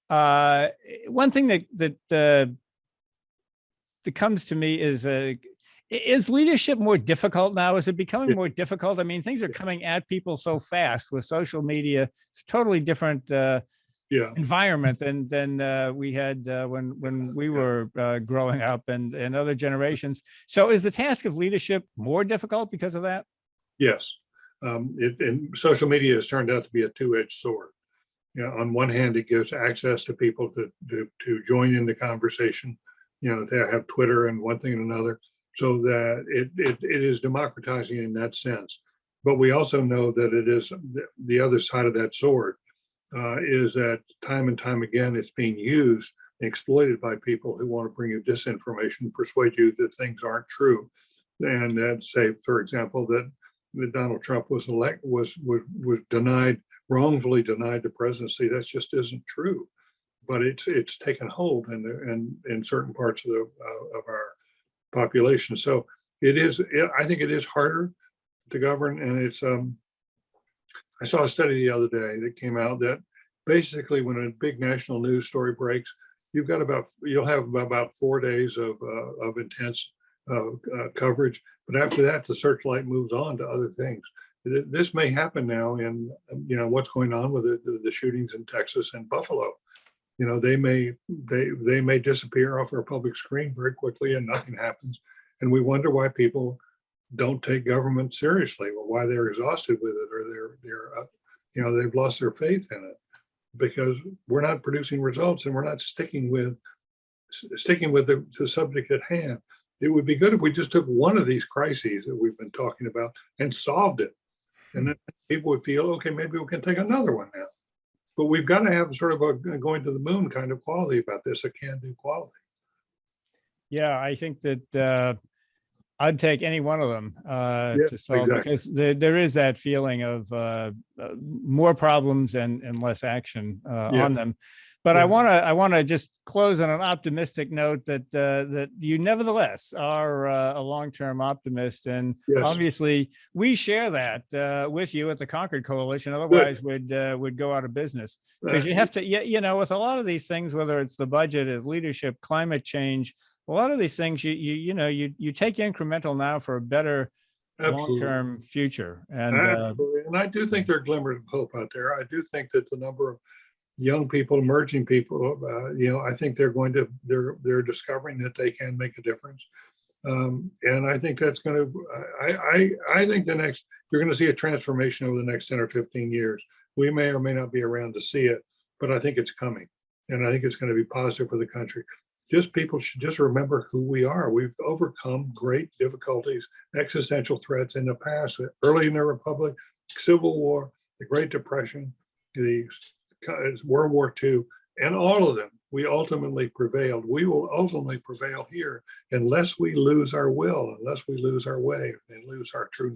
One thing that comes to me is leadership more difficult now? Is it becoming more difficult? I mean, things are coming at people so fast with social media. It's a totally different environment than we had when we were growing up and other generations. So is the task of leadership more difficult because of that? Yes. And social media has turned out to be a two-edged sword. On one hand, it gives access to people to join in the conversation, to have Twitter and one thing and another, so that it is democratizing in that sense. But we also know that it is the other side of that sword, is that time and time again, it's being used and exploited by people who want to bring you disinformation, persuade you that things aren't true. And that say, for example, that Donald Trump was wrongfully denied the presidency. That just isn't true, but it's taken hold in certain parts of our population. So I think it is harder to govern, and it's. I saw a study the other day that came out that basically, when a big national news story breaks, you'll have about 4 days of intense coverage, but after that, the searchlight moves on to other things. This may happen now in what's going on with the shootings in Texas and Buffalo. They may disappear off our public screen very quickly and nothing happens, and we wonder why people don't take government seriously, or why they're exhausted with it, or they've lost their faith in it, because we're not producing results and we're not sticking with the subject at hand. It would be good if we just took one of these crises that we've been talking about and solved it. And then people would feel, okay, maybe we can take another one now. But we've got to have sort of a going to the moon kind of quality about this, a can-do quality. Yeah, I think that I'd take any one of them to solve, exactly. Because there is that feeling of more problems and less action on them. But I want to just close on an optimistic note that you nevertheless are a long-term optimist, and obviously we share that with you at the Concord Coalition. Otherwise, would go out of business, because you have to, with a lot of these things, whether it's the budget, is leadership, climate change, a lot of these things, you take incremental now for a better long-term future. And I do think there are glimmers of hope out there. I do think that the number of young people, emerging people, I think they're discovering that they can make a difference. And I think that's going to, I think you're going to see a transformation over the next 10 or 15 years. We may or may not be around to see it, but I think it's coming. And I think it's going to be positive for the country. People should just remember who we are. We've overcome great difficulties, existential threats in the past, early in the Republic, Civil War, the Great Depression, the World War II, and all of them, we ultimately prevailed. We will ultimately prevail here unless we lose our will, unless we lose our way and lose our true